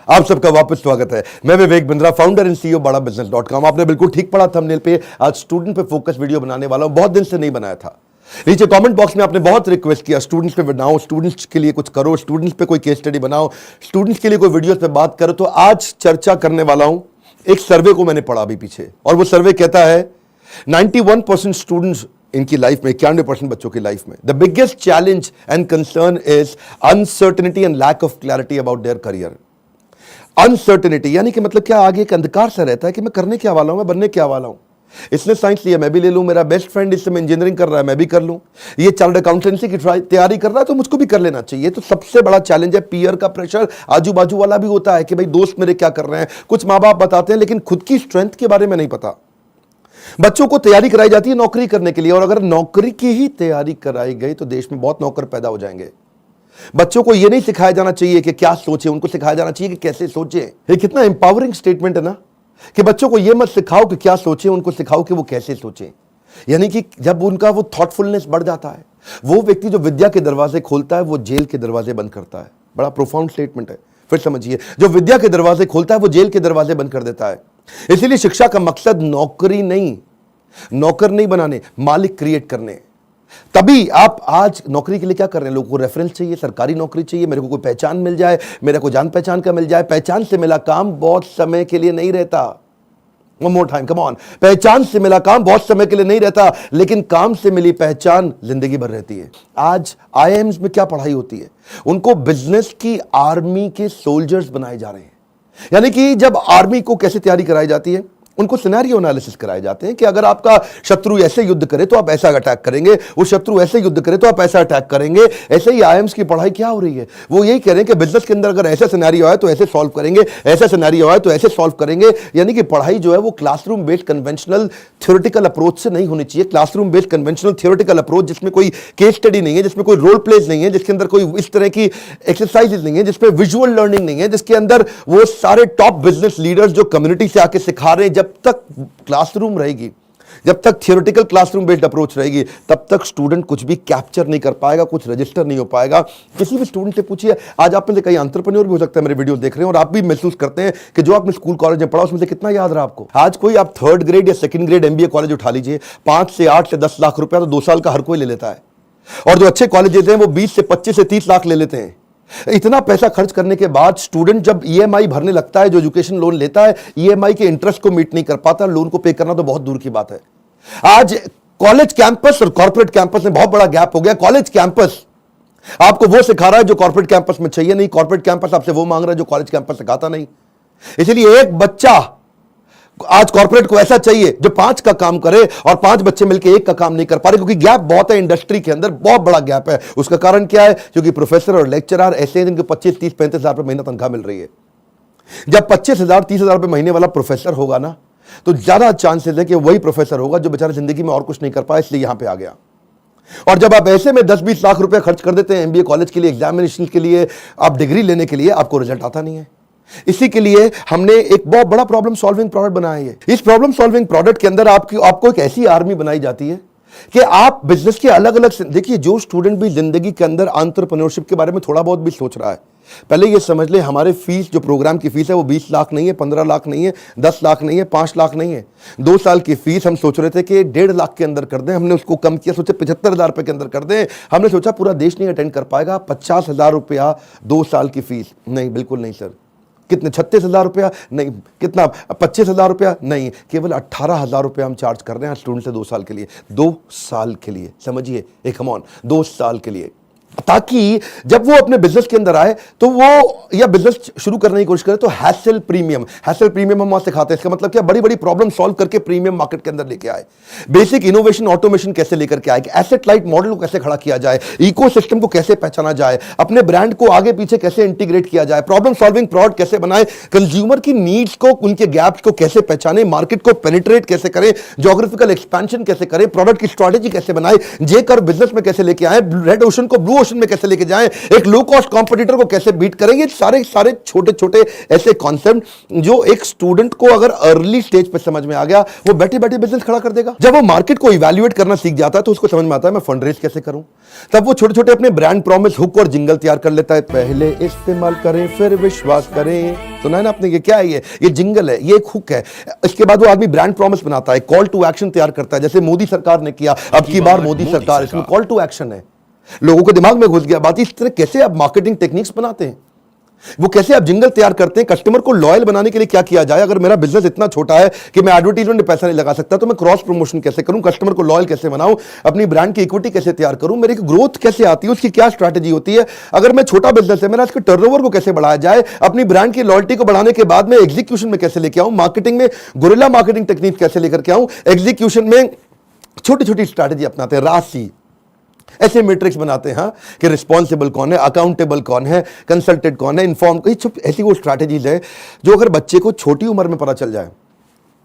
आप सबका वापस स्वागत है। मैं Vivek Bindra, founder and CEO बड़ा बिजनेस.com। आपने बिल्कुल ठीक पढ़ा थंबनेल पे। आज स्टूडेंट पे फोकस वीडियो बनाने वाला हूं, बहुत दिन से नहीं बनाया था। नीचे कमेंट बॉक्स में आपने बहुत रिक्वेस्ट किया स्टूडेंट्स पे बनाओ, स्टूडेंट्स के लिए कुछ करो, स्टूडेंट्स पे कोई केस स्टडी बनाओ, स्टूडेंट्स के लिए कोई वीडियोस पे बात करो। तो आज चर्चा करने वाला हूं एक सर्वे को मैंने पढ़ा अभी पीछे, और वो सर्वे कहता है 91% स्टूडेंट्स इनकी लाइफ में, 91% बच्चों की लाइफ में the biggest challenge and concern is uncertainty and lack of clarity about their career. Uncertainty यानी कि मतलब क्या, आगे एक अंधकार सा रहता है कि मैं करने क्या वाला हूं, मैं बनने क्या वाला हूं। इसने साइंस लिया, मैं भी ले लूं, मेरा बेस्ट फ्रेंड इस समय इंजीनियरिंग कर रहा है, मैं भी कर लूं, ये चार्टर्ड अकाउंटेंसी की तैयारी कर रहा है तो मुझको भी कर लेना चाहिए। तो सबसे बड़ा चैलेंज है पीयर का प्रेशर। आजू बाजू वाला भी होता है कि भाई दोस्त मेरे क्या कर रहे हैं, कुछ माँ बाप बताते हैं, लेकिन खुद की स्ट्रेंथ के बारे में नहीं पता। बच्चों को तैयारी कराई जाती है नौकरी करने के लिए, और अगर नौकरी की ही तैयारी कराई गई तो देश में बहुत नौकर पैदा हो जाएंगे। बच्चों को यह नहीं सिखाया जाना चाहिए कि क्या सोचे, उनको सिखाया जाना चाहिए कि कैसे सोचे। ये कितना एम्पावरिंग स्टेटमेंट है ना, कि बच्चों को यह मत सिखाओ कि क्या सोचे, उनको सिखाओ कि वो कैसे सोचे। यानी कि जब उनका वो थॉटफुलनेस बढ़ जाता है, वो व्यक्ति जो विद्या के दरवाजे खोलता है वो जेल के दरवाजे बंद करता है। बड़ा प्रोफाउंड स्टेटमेंट है, फिर समझिए। जो विद्या के दरवाजे खोलता है वो जेल के दरवाजे बंद कर देता है। इसीलिए शिक्षा का मकसद नौकर नहीं बनाने, मालिक क्रिएट करने। तभी आप आज नौकरी के लिए क्या कर रहे हैं, लोगों को रेफरेंस चाहिए, सरकारी नौकरी चाहिए, मेरे को कोई पहचान मिल जाए, मेरे को जान पहचान का मिल जाए। पहचान से मिला काम बहुत समय के लिए नहीं रहता। One more time, come on। पहचान से मिला काम बहुत समय के लिए नहीं रहता, लेकिन काम से मिली पहचान जिंदगी भर रहती है। आज IIMs में क्या पढ़ाई होती है, उनको बिजनेस की आर्मी के सोल्जर्स बनाए जा रहे हैं। यानी कि जब आर्मी को कैसे तैयारी कराई जाती है, उनको सिनेरियो एनालिसिस कराए जाते हैं कि अगर आपका शत्रु ऐसे युद्ध करे तो आप ऐसा अटैक करेंगे, वो शत्रु ऐसे युद्ध करे तो आप ऐसा अटैक करेंगे। ऐसे ही IIMs की पढ़ाई क्या हो रही है, वो यही कह रहे हैं कि बिजनेस के अंदर अगर ऐसा सिनेरियो आए तो ऐसे सॉल्व करेंगे, ऐसा सिनेरियो आए तो ऐसे सॉल्व करेंगे। यानी कि पढ़ाई जो है वो classroom based conventional theoretical approach से नहीं होनी चाहिए। Classroom based conventional theoretical approach जिसमें कोई केस स्टडी नहीं है, जिसमें कोई रोल प्लेज नहीं है, जिसके अंदर कोई इस तरह की एक्सरसाइजेज नहीं है, जिसमें विजुअल लर्निंग नहीं है, जिसके अंदर वो सारे टॉप बिजनेस लीडर्स जो कम्युनिटी से आके सिखा रहे हैं। जब तक क्लासरूम रहेगी, जब तक थियोरेटिकल क्लासरूम बेस्ड अप्रोच रहेगी, तब तक स्टूडेंट कुछ भी कैप्चर नहीं कर पाएगा, कुछ रजिस्टर नहीं हो पाएगा। किसी भी स्टूडेंट से पूछिए, आज आप में से कई एंटरप्रेन्योर भी हो सकता है मेरे वीडियो देख रहे हैं, और आप भी महसूस करते हैं कि जो आपने स्कूल कॉलेज में पढ़ा उसमें से कितना याद रहा आपको। आज कोई आप 3rd ग्रेड या 2nd ग्रेड MBA कॉलेज उठा लीजिए, 5 से 8 से 10 लाख रुपया तो 2 साल का हर कोई ले लेता है, और जो अच्छे कॉलेजेस हैं वो 20 से 25 से 30 लाख ले लेते हैं। इतना पैसा खर्च करने के बाद स्टूडेंट जब EMI भरने लगता है, जो एजुकेशन लोन लेता है, EMI के इंटरेस्ट को मीट नहीं कर पाता, लोन को पे करना तो बहुत दूर की बात है। आज कॉलेज कैंपस और कॉर्पोरेट कैंपस में बहुत बड़ा गैप हो गया। कॉलेज कैंपस आपको वो सिखा रहा है जो कॉर्पोरेट कैंपस में चाहिए नहीं, कॉर्पोरेट कैंपस आपसे वो मांग रहा है जो कॉलेज कैंपस सिखाता नहीं। इसलिए एक बच्चा आज कॉर्पोरेट को ऐसा चाहिए जो 5 का काम करे, और 5 बच्चे मिलकर 1 का काम नहीं कर पा रहे, क्योंकि गैप बहुत है इंडस्ट्री के अंदर, बहुत बड़ा गैप है। उसका कारण क्या है, क्योंकि प्रोफेसर और लेक्चरर ऐसे हैं जिनको 25, 30, 35 हजार रुपए महीना तनख्वाह मिल रही है। जब 25,000, 30,000 रुपए महीने वाला प्रोफेसर होगा ना, तो ज्यादा चांसेस है कि वही प्रोफेसर होगा जो बेचारा जिंदगी में और कुछ नहीं कर पाया, इसलिए यहां पे आ गया। और जब आप ऐसे में 10-20 लाख रुपए खर्च कर देते हैं MBA कॉलेज के लिए, एग्जामिनेशन के लिए, आप डिग्री लेने के लिए, आपको रिजल्ट आता नहीं है। इसी के लिए हमने एक बहुत बड़ा प्रॉब्लम सॉल्विंग प्रोडक्ट बनाया है। इस प्रॉब्लम सॉल्विंग प्रोडक्ट के अंदर आपको एक ऐसी आर्मी बनाई जाती है कि आप बिजनेस के अलग अलग, देखिए जो स्टूडेंट भी जिंदगी के अंदर एंटरप्रेन्योरशिप के बारे में थोड़ा बहुत भी सोच रहा है, पहले ये समझ ले हमारे फीस, जो प्रोग्राम की फीस है वो 20 लाख नहीं है, 15 लाख नहीं है, 10 लाख नहीं है, 5 लाख नहीं है। 2 साल की फीस हम सोच रहे थे कि 1.5 लाख के अंदर कर दें, हमने उसको कम किया, सोचे 75,000 रुपए के अंदर कर दें। हमने सोचा पूरा देश नहीं अटेंड कर पाएगा, 50,000 रुपया 2 साल की फीस। नहीं, बिल्कुल नहीं सर। कितने, 36,000 रुपया? नहीं। कितना, 25,000 रुपया? नहीं, केवल 18,000 रुपया हम चार्ज कर रहे हैं स्टूडेंट से 2 साल के लिए। 2 साल के लिए, समझिए, एक कम ऑन 2 साल के लिए, ताकि जब वो अपने बिजनेस के अंदर आए तो वो, या बिजनेस शुरू करने की कोशिश करे तो हैसल प्रीमियम हम वहां सिखाते हैं। इसका मतलब क्या, बड़ी बड़ी प्रॉब्लम सॉल्व करके प्रीमियम मार्केट के अंदर लेके आए, बेसिक इनोवेशन ऑटोमेशन कैसे लेकर के आए, एसेट लाइट मॉडल को कैसे खड़ा किया जाए, इकोसिस्टम को कैसे पहचाना जाए, अपने ब्रांड को आगे पीछे कैसे इंटीग्रेट किया जाए, प्रॉब्लम सॉल्विंग प्रोडक्ट कैसे बनाए, कंज्यूमर की नीड्स को, उनके गैप्स को कैसे पहचाने, मार्केट को पेनिट्रेट कैसे करें, ज्योग्राफिकल एक्सपेंशन कैसे करें, प्रोडक्ट की स्ट्रेटेजी कैसे बनाए, जे कर बिजनेस में कैसे लेके आए, रेड ओशन को ब्लू ओशन में कैसे लेके जाएं, एक लो कॉस्ट कॉम्पिटिटर को कैसे बीट करेंगे, सारे सारे छोटे छोटे ऐसे कॉन्सेप्ट जो एक स्टूडेंट को अगर अर्ली स्टेज पे समझ में आ गया, वो बैठे बैठे बिजनेस खड़ा कर देगा। जब वो मार्केट को इवैल्यूएट करना सीख जाता है तो उसको समझ में आता है मैं फंड रेज कैसे करूं। तब वो छोटे छोटे अपने ब्रांड प्रॉमिस, हुक और जिंगल तैयार कर लेता है। पहले इस्तेमाल करें फिर विश्वास करें, सुना है ना आपने? ये क्या है? ये जिंगल है, ये एक हुक है। इसके बाद वो आदमी ब्रांड प्रॉमिस बनाता है, कॉल टू एक्शन तैयार करता है, जैसे मोदी सरकार ने किया, अब की बार मोदी सरकार, इसमें कॉल टू एक्शन है। लोगों को दिमाग में घुस गया बात। इस तरह कैसे आप मार्केटिंग टेक्निक्स बनाते हैं, वो कैसे आप जिंगल तैयार करते हैं, कस्टमर को लॉयल बनाने के लिए क्या किया जाए। अगर मेरा बिजनेस इतना छोटा है कि मैं एडवर्टाइजमेंट में पैसा नहीं लगा सकता, तो मैं क्रॉस प्रमोशन कैसे करूं, कस्टमर को लॉयल कैसे बनाऊं, अपनी ब्रांड की इक्विटी कैसे तैयार करूं, मेरी ग्रोथ कैसे आती है, उसकी क्या स्ट्रैटेजी होती है। अगर मैं छोटा बिजनेस है, मेरा इसके टर्नओवर को कैसे बढ़ाया जाए, अपनी ब्रांड की लॉयल्टी को बढ़ाने के बाद में एग्जीक्यूशन में कैसे लेके आऊं, मार्केटिंग में गुरिल्ला मार्केटिंग टेक्निक कैसे लेकर के आऊं, एग्जीक्यूशन में छोटी छोटी स्ट्रैटेजी अपनाते हैं, राशि ऐसे मैट्रिक्स बनाते हैं कि रिस्पॉन्सिबल कौन है, अकाउंटेबल कौन है, कंसल्टेड कौन है, इन्फॉर्म, ऐसी वो स्ट्रैटेजीज है जो अगर बच्चे को छोटी उम्र में पता चल जाए।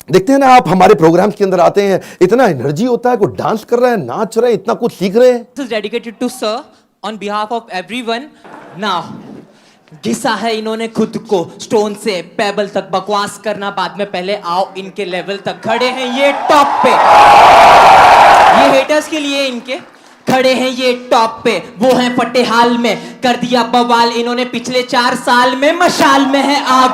देखते हैं ना आप, हमारे प्रोग्राम्स के अंदर आते हैं, इतना एनर्जी होता है, कोई डांस कर रहा है, नाच रहे हैं, इतना कुछ सीख रहे हैं। This is dedicated to sir on behalf of everyone. Now, घिसा है इन्होंने खुद को स्टोन से पेबल तक, बकवास करना बाद में, पहले आओ इनके लेवल तक। खड़े हैं ये टॉप पे, ये हेटर्स के लिए इनके खड़े हैं ये टॉप पे, वो हैं फटे हाल में, कर दिया बवाल इन्होंने पिछले 4 साल में। मशाल में है आग,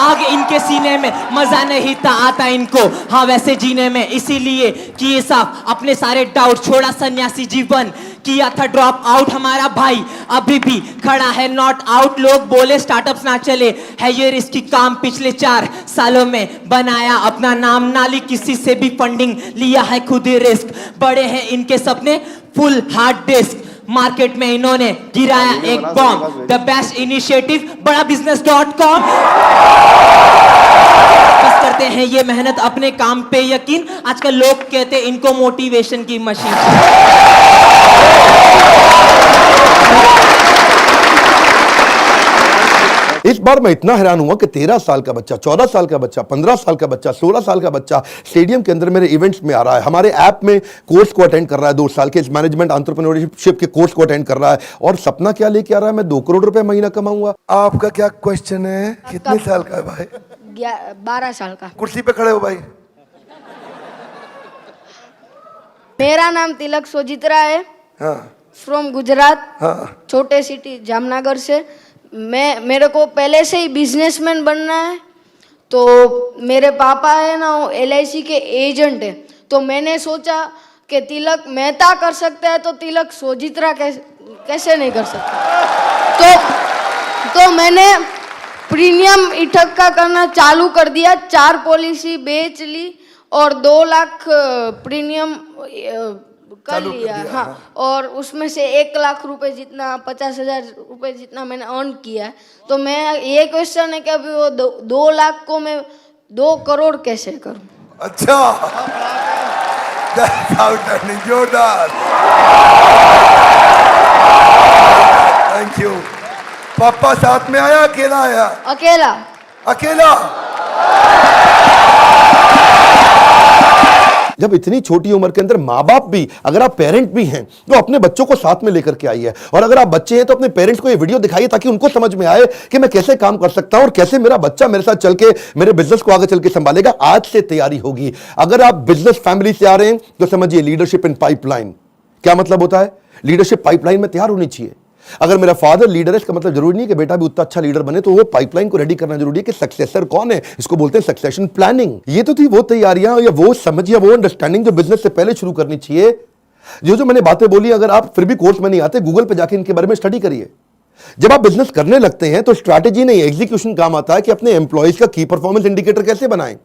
आग इनके सीने में, मजा नहीं था आता इनको हाँ वैसे जीने में, इसीलिए किए साफ अपने सारे डाउट, छोड़ा सन्यासी जीवन, किया था ड्रॉप आउट हमारा भाई, अभी भी खड़ा है नॉट आउट। लोग बोले स्टार्टअप्स ना चले, है ये रिस्की काम, पिछले 4 सालों में बनाया अपना नाम, नाली किसी से भी फंडिंग, लिया है खुद ही रिस्क, बड़े हैं इनके सपने फुल हार्ड डिस्क, मार्केट में इन्होंने गिराया एक बॉम्ब, द बेस्ट इनिशिएटिव बड़ा business.com। बस करते हैं ये मेहनत अपने काम पे यकीन, आजकल लोग कहते हैं इनको मोटिवेशन की मशीन। इस बार मैं इतना हैरान हुआ कि 13 साल का बच्चा, 14 साल का बच्चा, 15 साल का बच्चा, 16 साल का बच्चा स्टेडियम के अंदर मेरे इवेंट्स में आ रहा है, हमारे ऐप में कोर्स को अटेंड कर रहा है, 2 साल के इस मैनेजमेंट एंटरप्रेन्योरशिप के कोर्स को अटेंड कर रहा है, और सपना क्या लेके आ रहा है, मैं 2 करोड़ रुपए महीना कमाऊंगा। आपका क्या क्वेश्चन है? कितने साल का है भाई? 12 साल का। कुर्सी पे खड़े हो भाई। मेरा नाम तिलक सोजित्रा है, हाँ फ्रॉम गुजरात, हाँ छोटे सिटी जामनगर से। मेरे को पहले से ही बिजनेसमैन बनना है, तो मेरे पापा है ना वो LIC के एजेंट है, तो मैंने सोचा कि तिलक मेहता कर सकता है तो तिलक सोजित्रा कैसे नहीं कर सकता। तो मैंने प्रीमियम इकट्ठा करना चालू कर दिया, 4 पॉलिसी बेच ली और 2 लाख प्रीमियम कर लिया। हाँ, और उसमें से 1 लाख रुपए जितना, 50,000 रुपए जितना मैंने अर्न किया है। तो मैं ये क्वेश्चन है कि अभी वो 2 लाख को मैं 2 करोड़ कैसे करूं? अच्छा, जोरदार, थैंक यू। पापा साथ में आया, अकेला आया? अकेला। अकेला। जब इतनी छोटी उम्र के अंदर माँ बाप भी, अगर आप पेरेंट भी हैं तो अपने बच्चों को साथ में लेकर के आइए, और अगर आप बच्चे हैं तो अपने पेरेंट्स को ये वीडियो दिखाइए ताकि उनको समझ में आए कि मैं कैसे काम कर सकता हूं और कैसे मेरा बच्चा मेरे साथ चल के मेरे बिजनेस को आगे चल के संभालेगा। आज से तैयारी होगी। अगर आप बिजनेस फैमिली से आ रहे हैं तो समझिए लीडरशिप इन पाइपलाइन। क्या मतलब होता है? लीडरशिप पाइपलाइन में तैयार होनी चाहिए। अगर मेरा फादर लीडर है, इसका मतलब जरूरी नहीं कि बेटा भी उतना अच्छा लीडर बने, तो वो पाइपलाइन को रेडी करना जरूरी है कि सक्सेसर कौन है, इसको बोलते हैं सक्सेशन प्लानिंग। ये तो थी वो तैयारियां या वो समझ या वो अंडरस्टैंडिंग जो बिजनेस से पहले शुरू करनी चाहिए। जो मैंने बातें बोली, अगर आप फिर भी कोर्स में नहीं आते, गूगल पे जाके इनके बारे में स्टडी करिए। जब आप बिजनेस करने लगते हैं तो स्ट्रैटेजी नहीं, एग्जीक्यूशन काम आता है कि अपने एम्प्लॉइज का की परफॉर्मेंस इंडिकेटर कैसे बनाएं।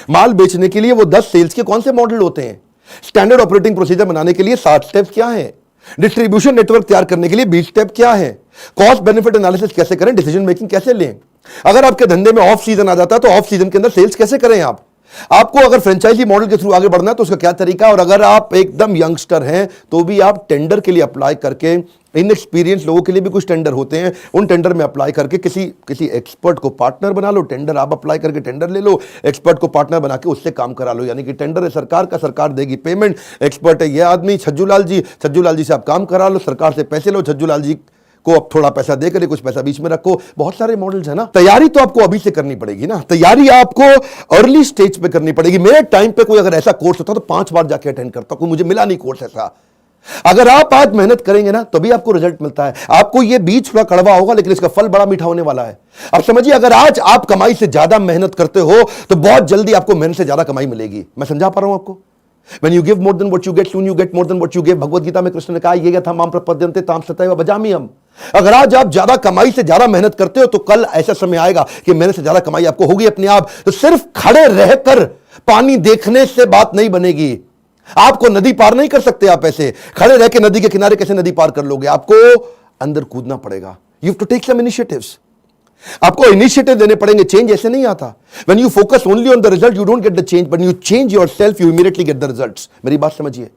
माल बेचने के लिए वो 10 सेल्स के कौन से मॉडल होते हैं, स्टैंडर्ड ऑपरेटिंग प्रोसीजर बनाने के लिए 7 स्टेप्स क्या हैं, डिस्ट्रीब्यूशन नेटवर्क तैयार करने के लिए 20 स्टेप क्या है, कॉस्ट बेनिफिट एनालिसिस कैसे करें, डिसीजन मेकिंग कैसे लें। अगर आपके धंधे में ऑफ सीजन आ जाता है तो ऑफ सीजन के अंदर सेल्स कैसे करें आप, आपको अगर फ्रेंचाइजी मॉडल के थ्रू आगे बढ़ना है तो उसका क्या तरीका है, और अगर आप एकदम यंगस्टर हैं तो भी आप टेंडर के लिए अप्लाई करके, इनएक्सपीरियंस लोगों के लिए भी कुछ टेंडर होते हैं, उन टेंडर में अप्लाई करके किसी एक्सपर्ट को पार्टनर बना लो। टेंडर आप अप्लाई करके टेंडर ले लो, एक्सपर्ट को पार्टनर बना के उससे काम करा लो। यानी कि टेंडर है सरकार का, सरकार देगी पेमेंट, एक्सपर्ट है ये आदमी छज्जू लाल जी से आप काम करा लो, सरकार से पैसे लो, छज्जू लाल जी को अब थोड़ा पैसा देकर कुछ पैसा बीच में रखो। बहुत सारे मॉडल्स है ना। तैयारी तो आपको अभी से करनी पड़ेगी ना, तैयारी आपको अर्ली स्टेज पे करनी पड़ेगी। मेरे टाइम पे कोई अगर ऐसा कोर्स होता तो 5 बार जाके अटेंड करता, कोई मुझे मिला नहीं कोर्स ऐसा। अगर आप आज मेहनत करेंगे ना तभी आपको रिजल्ट मिलता है। आपको ये बीज थोड़ा कड़वा होगा लेकिन इसका फल बड़ा मीठा होने वाला है। अब समझिए, अगर आज आप कमाई से ज्यादा मेहनत करते हो तो बहुत जल्दी आपको मेहनत से ज्यादा कमाई मिलेगी। मैं समझा पा रहा हूं आपको? When you give more than what you get, soon you get more than what you give। Bhagavad Gita में कृष्ण ने कहा, ये था माम प्रपद्यन्ते ताम सतैव भजामि हम। अगर आज आप ज्यादा कमाई से ज्यादा मेहनत करते हो तो कल ऐसा समय आएगा कि मेहनत से ज्यादा कमाई आपको होगी अपने आप। तो सिर्फ खड़े रहकर पानी देखने से बात नहीं बनेगी। आपको नदी पार नहीं कर सकते आप ऐसे खड़े रह के। नदी के किनारे कैसे नदी पार कर लोगे? आपको अंदर कूदना पड़ेगा। You have to take some initiatives. आपको इनिशिएटिव देने पड़ेंगे। चेंज ऐसे नहीं आता। When you focus only on the result you don't get the change, but you change yourself you immediately get the results. मेरी बात समझिए।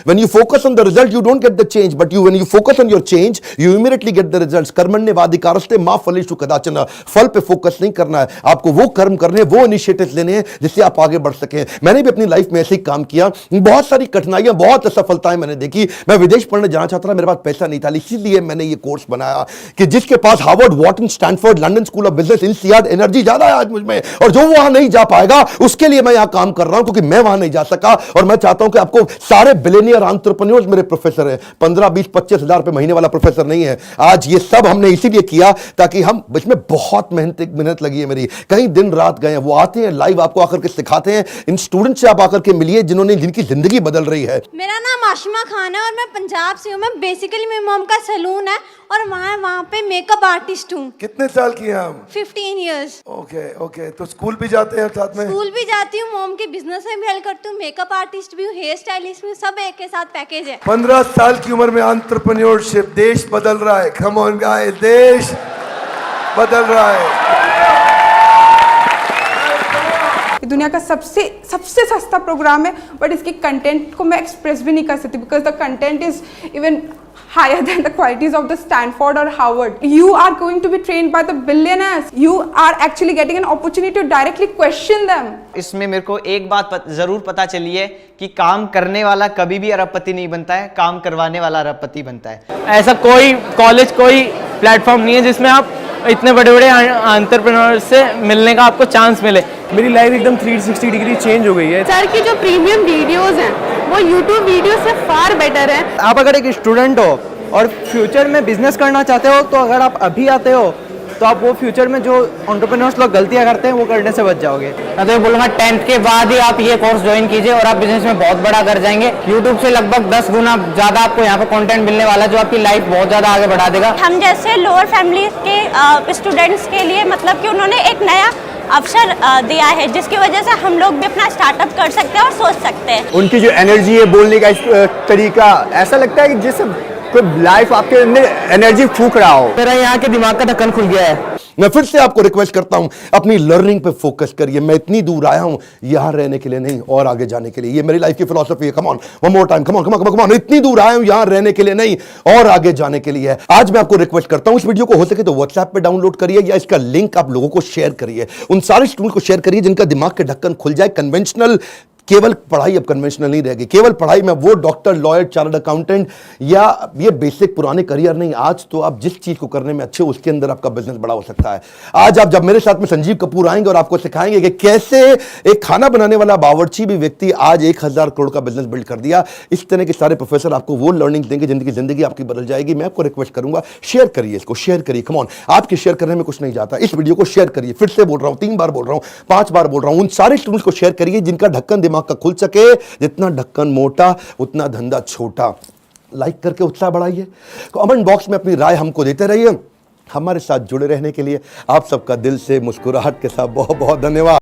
When you focus on the result, you don't get the change, but when you focus on your change, you immediately get the results। कर्मण्येवाधिकारस्ते मा फलेषु कदाचन। फल पे focus नहीं करना है आपको, वो कर्म करने हैं, वो इनिशिएटिव लेने हैं जिससे आप आगे बढ़ सकें। मैंने भी अपनी लाइफ में ऐसे ही काम किया। बहुत सारी कठिनाइयां, बहुत असफलताएं मैंने देखी। मैं विदेश पढ़ने जाना चाहता था, मेरे पास पैसा नहीं था, इसीलिए मैंने ये कोर्स बनाया कि जिसके पास Harvard, Wharton, Stanford, London School of Business, INSEAD, energy ज्यादा है आज मुझ में, और जो वहां नहीं जा पाएगा उसके लिए मैं यहां काम कर रहा हूं, क्योंकि मैं वहां नहीं जा सका। और मैं चाहता हूं कि आपको सारे बिलियनियर एंटरप्रेन्योर्स मेरे प्रोफेसर हैं। 15, 20, 25 हजार रुपए महीने वाला प्रोफेसर नहीं है। आज ये सब हमने इसीलिए किया ताकि हम, इसमें बहुत मेहनत लगी है मेरी, कई दिन रात गए हैं। वो आते हैं लाइव, आपको आकर के सिखाते हैं। इन स्टूडेंट से आप आकर के मिलिए जिनकी जिंदगी बदल रही है। मेरा नाम आशिमा खान है और मैं पंजाब से हूँ। मैं बेसिकली मेरी मॉम का सैलून है और वहाँ पे मेकअप आर्टिस्ट हूँ। कितने साल की हैं आप? 15 ईयर्स। ओके। तो स्कूल भी जाते हैं साथ में? स्कूल भी जाती हूँ, मॉम के बिजनेस में भी हेल्प करती हूँ, मेकअप आर्टिस्ट भी हूँ, हेयर स्टाइलिस्ट भी हूँ, सब एक के साथ पैकेज है। 15 साल की उम्र में एंटरप्रेन्योरशिप, देश बदल रहा है। कम ऑन गाइस, देश बदल रहा है। दुनिया का सबसे सस्ता प्रोग्राम है, बट इसके कंटेंट को मैं एक्सप्रेस भी नहीं कर सकती because the content is even higher than the qualities of the Stanford or Harvard. You are going to be trained by the billionaires. You are actually getting an opportunity to directly question them. इसमें मेरे को एक बात जरूर पता चली है कि काम करने वाला कभी भी अरबपति नहीं बनता है, काम करवाने वाला अरबपति बनता है। ऐसा कोई कॉलेज, कोई प्लेटफॉर्म नहीं है जिसमें आप इतने बड़े बड़े एंटरप्रेन्योर से मिलने का आपको चांस मिले। मेरी लाइफ एकदम 360 डिग्री चेंज हो गई है। सर की जो प्रीमियम वीडियोस हैं वो यूट्यूब वीडियो से फार बेटर है। आप अगर एक स्टूडेंट हो और फ्यूचर में बिजनेस करना चाहते हो तो अगर आप अभी आते हो तो आप वो फ्यूचर में जो एंटरप्रेन्योर्स लोग गलतियां करते हैं वो करने से बच जाओगे। मैं तो बोलूँगा 10th के बाद ही आप ये कोर्स ज्वाइन कीजिए और आप बिजनेस में बहुत बड़ा कर जाएंगे। यूट्यूब से लगभग 10 गुना ज़्यादा आपको यहाँ पे कंटेंट मिलने वाला है जो आपकी लाइफ बहुत ज़्यादा आगे बढ़ा देगा। हम जैसे लोअर फैमिली के स्टूडेंट्स के लिए मतलब कि उन्होंने एक नया अवसर दिया है जिसकी वजह से हम लोग भी अपना स्टार्टअप कर सकते हैं और सोच सकते हैं। उनकी जो एनर्जी है, बोलने का तरीका, ऐसा लगता है कि जैसे कोई लाइफ आपके अंदर एनर्जी फूंक रहा हो। मेरा यहाँ के दिमाग का ढक्कन खुल गया है। मैं फिर से आपको रिक्वेस्ट करता हूं, अपनी लर्निंग पे फोकस करिए। मैं इतनी दूर आया हूं यहां रहने के लिए नहीं, और आगे जाने के लिए। ये मेरी लाइफ की फिलॉसफी है। Come on, one more time, come on. इतनी दूर आया हूं यहां रहने के लिए नहीं, और आगे जाने के लिए है। आज मैं आपको रिक्वेस्ट करता हूं, इस वीडियो को हो सके तो व्हाट्सएप पे डाउनलोड करिए या इसका लिंक आप लोगों को शेयर करिए। उन सारे स्टूडेंट को शेयर करिए जिनका दिमाग के ढक्कन खुल जाए। कन्वेंशनल केवल पढ़ाई अब कन्वेंशनल नहीं रहेगी। केवल पढ़ाई में वो डॉक्टर, लॉयर, चार्टर्ड अकाउंटेंट या ये बेसिक पुराने करियर नहीं। आज तो आप जिस चीज को करने में अच्छे, उसके अंदर आपका बिजनेस बड़ा हो सकता है। आज आप जब मेरे साथ में संजीव कपूर आएंगे और आपको सिखाएंगे कि कैसे एक खाना बनाने वाला बावर्ची भी व्यक्ति आज 1000 करोड़ का बिजनेस बिल्ड कर दिया। इस तरह के सारे प्रोफेसर आपको वो लर्निंग देंगे जिंदगी आपकी बदल जाएगी। मैं आपको रिक्वेस्ट करूंगा, शेयर करिए इसको, शेयर करिए। कम ऑन, आपके शेयर करने में कुछ नहीं जाता। इस वीडियो को शेयर करिए। फिर से बोल रहा हूं, 3 बार बोल रहा हूं, 5 बार बोल रहा हूं। उन सारे स्टूडेंट्स को शेयर करिए जिनका ढक्कन दिमाग का खुल सके। जितना ढक्कन मोटा उतना धंधा छोटा। लाइक करके उत्साह बढ़ाइए। कमेंट बॉक्स में अपनी राय हमको देते रहिए। हमारे साथ जुड़े रहने के लिए आप सबका दिल से मुस्कुराहट के साथ बहुत बहुत धन्यवाद।